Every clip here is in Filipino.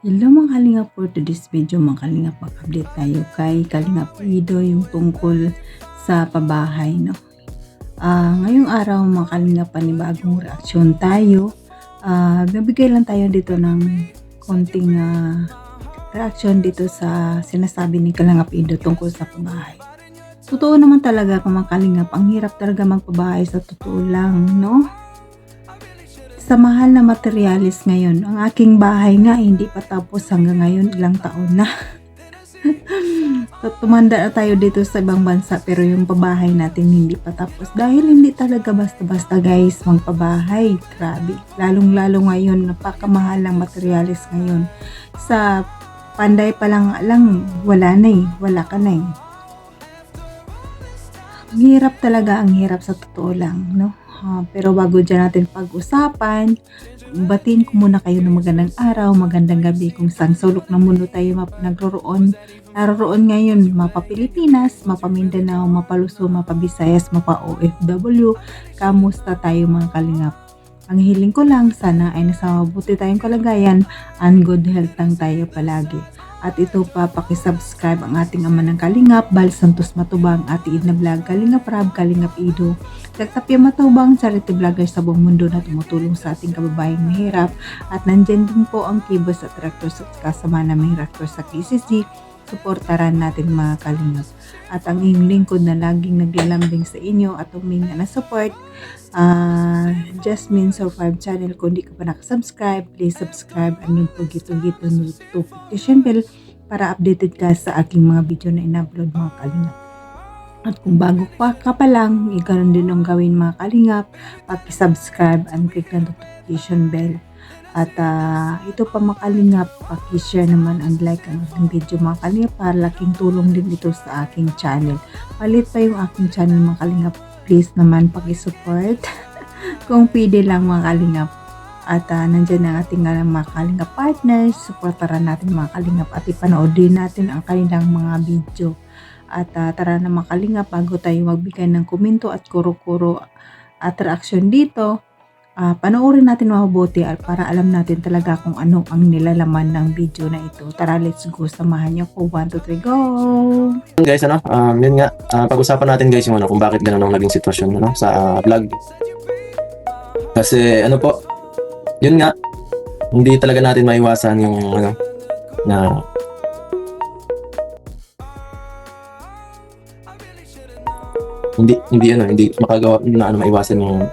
Hello mga kalingap, for today's video mga kalingap, mag-update tayo kay Kalingap Ido yung tungkol sa pabahay, no? Ngayong araw mga kalingap, panibagong reaksyon tayo. Nabigay lang tayo dito ng konting reaksyon dito sa sinasabi ni Kalingap Ido tungkol sa pabahay. Totoo naman talaga mga kalingap, ang hirap talaga magpabahay sa totoo lang, no? Sa mahal na materialis ngayon, ang aking bahay nga hindi pa tapos hanggang ngayon, ilang taon na. Tumanda na tayo dito sa ibang bansa pero yung pabahay natin hindi pa tapos dahil hindi talaga basta-basta guys magpabahay. Grabe, lalong-lalo ngayon, napakamahal ng materialis ngayon. Sa panday pa lang wala na wala ka na Ang hirap talaga, ang hirap sa totoo lang, no? Pero bago dyan natin pag-usapan, batiin ko muna kayo ng magandang araw, magandang gabi kung saan sulok ng mundo tayo naroroon ngayon, mapa Pilipinas, mapa Mindanao, mapa Luzon, mapa Visayas, mapa OFW. Kamusta tayo mga kalingap? Ang hiling ko lang, sana ay nasa mabuti tayong kalagayan and good health lang tayo palagi. At ito pa, pakisubscribe ang ating ama ng Kalingap, Bal Santos Matubang, Ate Idna Vlog, Kalingap Rab, Kalingap Ido, Tagtapya Matubang, charity vlogger sa buong mundo na tumutulong sa ating kababayang mahirap. At nandyan din po ang Kibos at Tractors at kasama na may Tractor sa KCC. Suportaran natin mga kalingap. At ang inyong lingkod na laging naglalambing sa inyo at huminga na support, Jasmine Survive channel. Kung di ka pa nakasubscribe, please subscribe and don't forget to hit the notification bell para updated ka sa aking mga video na in-upload mga kalingap. At kung bago ka pa lang, ikaw din ang gawin mga kalingap, paki-subscribe and click the notification bell. At ito pa mga kalingap, paki-share naman and like ang aking video mga kalingap para laking tulong din ito sa aking channel. Palit pa yung aking channel mga kalingap, please naman paki-support kung pwede lang mga kalingap. At nandyan ang ating mga kalingap partners, supportaran natin mga kalingap at ipanood din natin ang kanilang mga video. At tara na mga kalingap, bago tayo magbigay ng komento at kuro-kuro at reaksyon dito, panoorin natin mabuti para alam natin talaga kung ano ang nilalaman ng video na ito. Tara, let's go. Samahan niyo ko. 1, 2, 3, go! Guys, yun nga, pag-usapan natin guys yung kung bakit ganun ang naging sitwasyon sa vlog. Kasi po, yun nga, hindi talaga natin maiwasan yung na hindi makagawa na maiwasan yung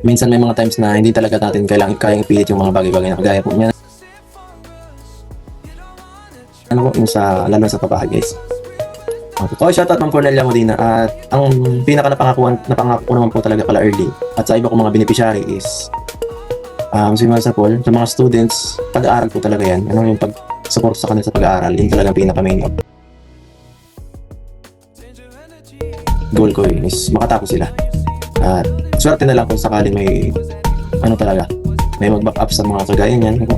minsan may mga times na hindi talaga natin kayang ipilit yung mga bagay-bagay na kagaya po niyan. Yung lalo sa pabahay guys. Okay, shoutout Ma'am Cornelia Modina. At ang napangako ko naman po talaga pala early at sa iba kong mga beneficiary is sa mga students, pag-aaral po talaga yan. Yung pag-support sa kanila sa pag-aaral, yun talaga pinaka-main goal ko is makatapos sila. At swerte na lang kung sakaling may may mag-back up sa mga kagaya niyan.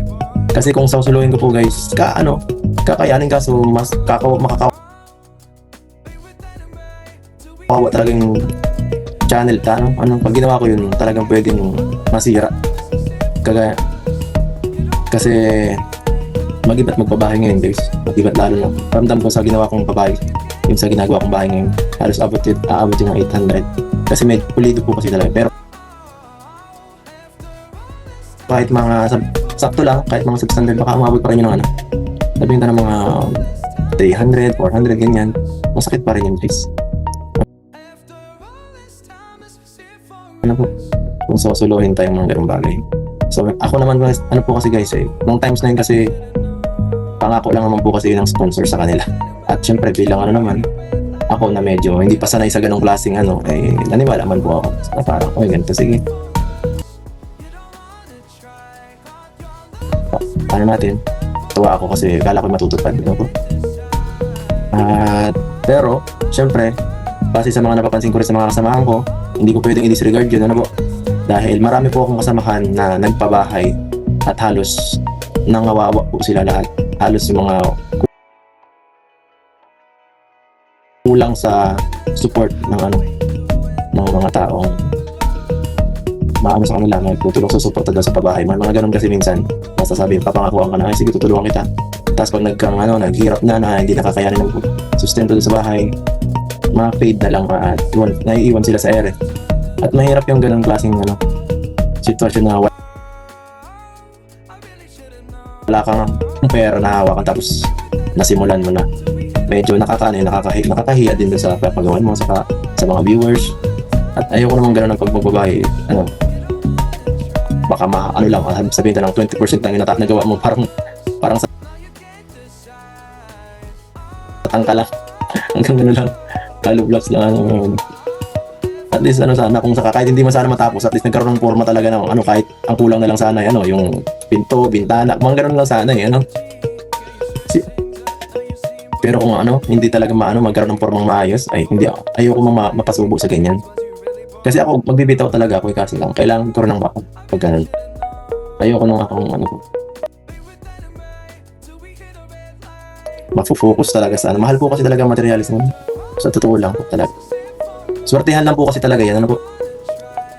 Kasi kung sausuluhin ko po guys, kakayanin ka, so mas makakawa talaga yung channel pag ginawa ko yun, talagang pwedeng masira. Kasi mag-iba't magpabahay ngayon guys, mag-iba't lalo na ramdam ko sa ginawa kong pabahay, yung sa ginagawa kong bahay ngayon, halos aabotin ng 800 kasi may pulido po kasi talaga. Pero kahit mga sakto lang, kahit mga substandard, baka umabot pa rin yun ng sabihin ka ng mga 300, 400 ganyan, masakit pa rin yun guys. Kung susuluhin tayong mga ganung bagay. So ako naman po kasi guys nung times na yun kasi pangako lang naman po kasi yun ang sponsor sa kanila. At syempre bilang naman ako na medyo hindi pa sanay sa ganung klaseng naniwala man po ako na parang ganito, sige natin. Tuwa ako kasi kala ko matutupad po. Pero syempre base sa mga napapansin ko rin sa mga kasamahan ko, hindi ko pwedeng i-disregard yun po. Dahil marami po akong kasamahan na nagpabahay at halos nangawawa po sila lahat. Halos yung mga kulang sa support ng mga taong maano sa kanila, magtutulong susuporta daw sa pabahay. Mga ganun kasi minsan, masasabi, papangakuan ka na, ay sige, tutulungan kita. Tapos pag naghirap na hindi nakakayanin ng sustento doon sa bahay, mga paid na lang at naiiwan sila sa ere. At mahirap yung ganung klaseng sitwasyon na wala kang pera na hawakan tapos nasimulan mo na. Medyo nakakahiya din doon sa papagawan mo sa mga viewers. At ayoko naman ganun ng pagbababae. Baka sabihin ka lang 20% ng nagawa mo, parang sa tangka lang. Hanggang gano'n lang. Hollow blocks lang. At least sana kung kahit hindi man sana matapos, at least nagkaroon ng forma talaga ng kahit ang kulang na lang sana yung pinto, bintana, mga gano'n lang sana pero kung hindi talaga magkaroon ng formang maayos, ay ayoko mapasubo sa ganyan. Kasi ako magbibitaw talaga ako, kasi lang kailangan ko rin ng backup pag ganun. Ayoko nung akong mafo-focus talaga sa mahal po kasi talaga materialis mo. Sa totoo lang po talaga. Swertihan lang po kasi talaga yan, po.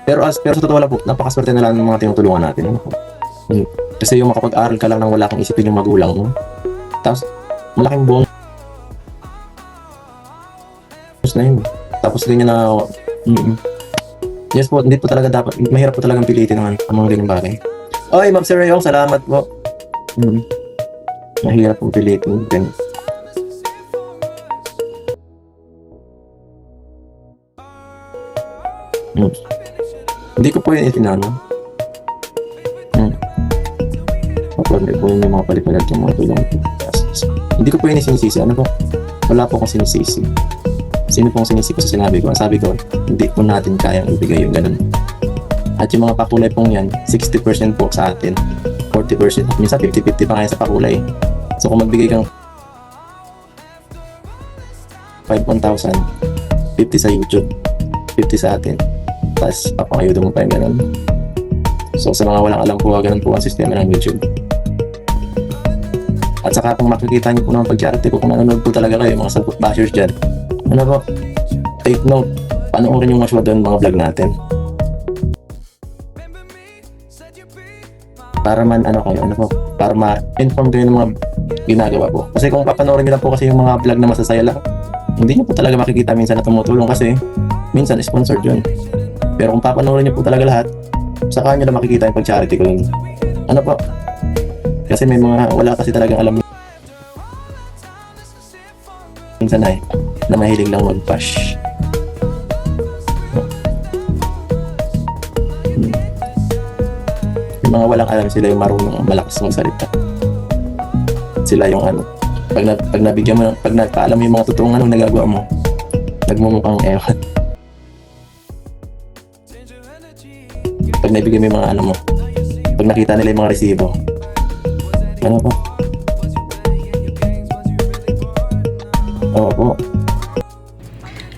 Pero sa totoo lang po, napakaswerte na lang ng mga tinutulungan natin. Kasi yung makapag-aral ka lang nang wala kang isipin yung magulang mo. Tapos, malaking bonus na yun. Tapos ganyan na, yes po, hindi po talaga dapat, mahirap po talagang pilitin ang mga ganyang bagay. Oy, Ma'am Sir Rayong, salamat po. Mahirap po pilitin. Hindi ko po yun itinano. Kapag po yun yung mga palipalag yung mga tulong. Hindi ko po yun sinisisi. Wala po akong sinisisi. Sino pong sinisi ko sa sinabi ko? Sabi ko, hindi po natin kayang ibigay yung ganun. At yung mga pakulay pong yan, 60% po sa atin. 40%. Minsan 50-50 pa kaya sa pakulay. So kung magbigay kang 5,000, 50 sa YouTube, 50 sa atin. Tapos papangayudo mo pa yung ganun. So sa mga walang alam po, ganun po ang sistema ng YouTube. At saka kung makikita niyo po naman pag-charity ko, kung nanonood po talaga kayo, mga sagot bashers dyan, take note, panoorin yung mga doon mga vlog natin. Para para ma-inform kayo ng mga ginagawa ko. Kasi kung papanoorin nyo lang po kasi yung mga vlog na masasaya lang, hindi nyo po talaga makikita minsan na tumutulong kasi minsan sponsored yun. Pero kung papanoorin nyo po talaga lahat, saka nyo na makikita yung pag-charity ko yun. Kasi may mga wala kasi talagang alam minsan na mahilig lang mag-bash. Yung mga walang alam, sila yung marunong malakas magsalita. Sila yung pag nabigyan mo, pag nagpaalam mo yung mga totoong nagagawa mo, nagmumukhang ewan. Pag nabigyan mo yung mga mo, pag nakita nila yung mga resibo, po? Oo.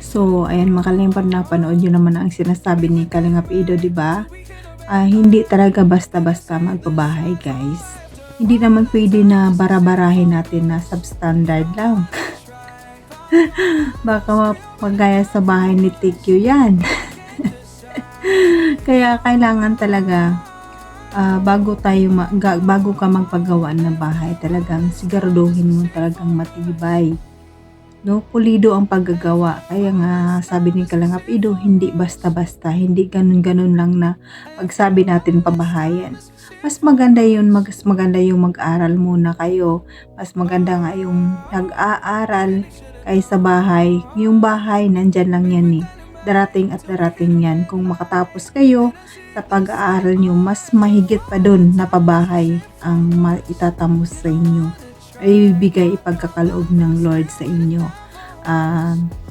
So, ayan mga kalingap, napanood nyo naman ang sinasabi ni Kalingap Ido, di ba? Hindi talaga basta-basta magpabahay, guys. Hindi naman pwede na bara-barahin natin na substandard lang. Baka magaya sa bahay ni TQ yan. Kaya kailangan talaga bago ka magpagawa ng bahay, talagang siguraduhin mo talagang matibay. Pulido ang paggagawa. Kaya nga sabi ni Kalingap Ido, hindi basta-basta, hindi ganun-ganun lang na pagsabi natin pabahayan. Mas maganda yung mag-aral muna kayo. Mas maganda nga yung nag-aaral kaysa bahay. Yung bahay, nandyan lang yan . Darating at darating yan. Kung makatapos kayo sa pag-aaral nyo, mas mahigit pa dun na pabahay ang itatamos sa inyo. Ay ibigay ipagkakaloob ng Lord sa inyo.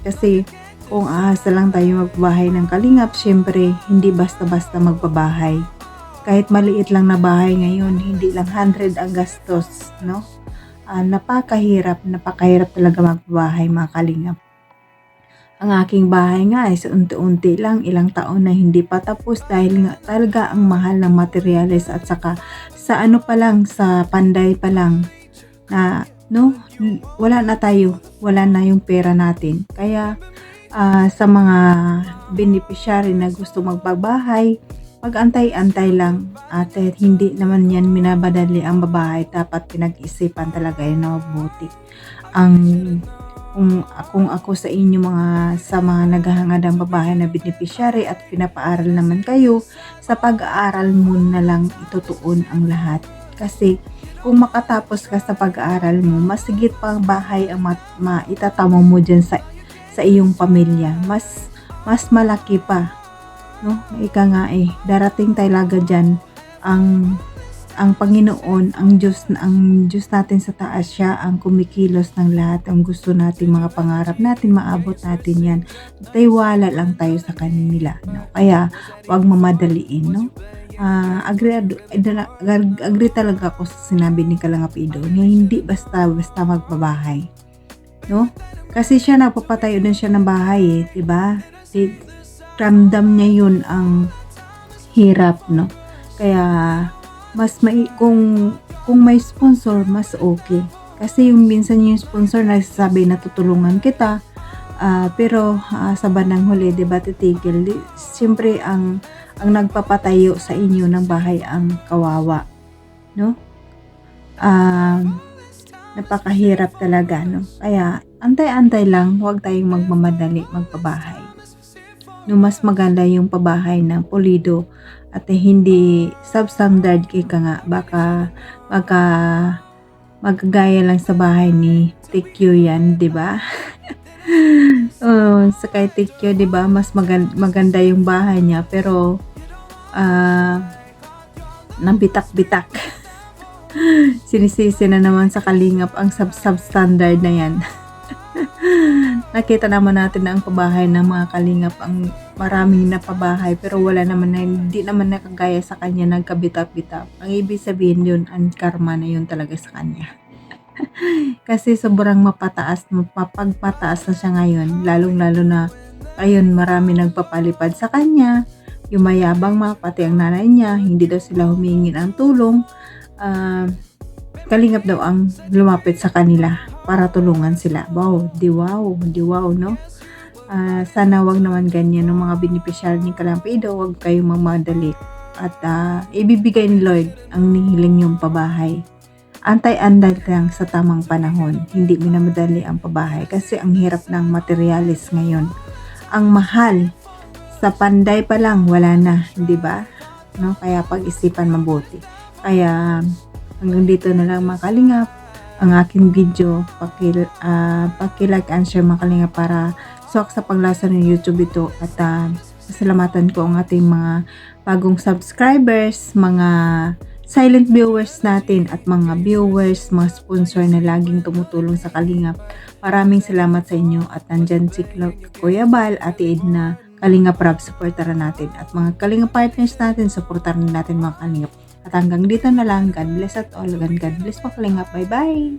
Kasi kung ahasa lang tayo magbahay ng kalingap, syempre hindi basta-basta magbabahay. Kahit maliit lang na bahay ngayon, hindi lang 100 ang gastos, no? Napakahirap talaga magbabahay, mga kalingap. Ang aking bahay nga ay unti-unti lang, ilang taon na hindi pa tapos dahil nga talaga ang mahal ng materials at saka sa pa lang, sa panday pa lang na wala na yung pera natin. Kaya sa mga beneficiary na gusto magbabahay, mag-antay-antay lang at hindi naman yan minabadali ang babae. Dapat pinag-isipan talaga yun na mabuti. Ang kung ako sa inyo sa mga naghahangad ang babae na beneficiary at pinapaaral naman kayo, sa pag-aaral mo na lang itutuon ang lahat. Kasi kung makatapos ka sa pag-aaral mo, mas sigit pa ang bahay ang maitatamo mo dyan sa iyong pamilya. Mas malaki pa, no? Ika nga darating talaga dyan ang Panginoon, ang Diyos natin sa taas, siya ang kumikilos ng lahat. Ang gusto natin, mga pangarap natin, maabot natin yan. Tiwala lang tayo sa kanila, no? Kaya wag mamadaliin, no? Agree talaga ako sa sinabi ni Kalangapido na hindi basta magbabahay, no? Kasi siya nagpapatayo din siya ng bahay, diba? Ramdam niya yun ang hirap, no? Kaya kung may sponsor, mas okay. Kasi yung minsan yung sponsor nagsasabi na tutulungan kita, pero sa bandang huli, diba, titigil. Siyempre ang nagpapatayo sa inyo ng bahay ang kawawa, no? Napakahirap talaga, no? Kaya antay-antay lang, huwag tayong magmamadali magpabahay. No, mas maganda yung pabahay na pulido at hindi substandard ka nga, baka magagaya lang sa bahay ni Tikyo yan, 'di ba? Sa kay Tikyo, 'di ba, mas maganda yung bahay niya pero nabitak-bitak. Sinisisi na naman sa Kalingap ang substandard na yan. Nakita naman natin na ang pabahay ng mga Kalingap, ang maraming napabahay pero hindi naman nakagaya sa kanya, nagkabitak-bitak. Ang ibig sabihin yun, ang karma na yun talaga sa kanya. Kasi sobrang mapagpataas na siya ngayon, lalong-lalo na ayun, marami nagpapalipad sa kanya, yung mayabang pati ang nanay niya, hindi daw sila humingi ng tulong. Kalingap daw ang lumapit sa kanila para tulungan sila. Wow, di wow, no? Sana wag naman ganyan ng mga beneficiary ni Kalampido, wag kayong mamadali. At ibibigay ni Lord ang nihiling yung pabahay. Antay-antay lang sa tamang panahon. Hindi minamadali ang pabahay kasi ang hirap ng materialis ngayon. Ang mahal, sa panday pa lang wala na, di ba? No? Kaya pag-isipan mabuti. Kaya hanggang dito na lang mga Kalingap ang aking video. Paki-like and share mga Kalingap para suwak sa paglasa ng YouTube ito. At pasalamatan ko ang ating mga bagong subscribers, mga silent viewers natin at mga viewers, mga sponsor na laging tumutulong sa Kalingap. Maraming salamat sa inyo at nandyan si Kuya Bal, Ate Edna, Kalingap Rab, supportaran natin. At mga Kalingap partners natin, supportaran natin mga Kalingap. At hanggang dito na lang. God bless at all. God bless po Kalingap. Bye-bye!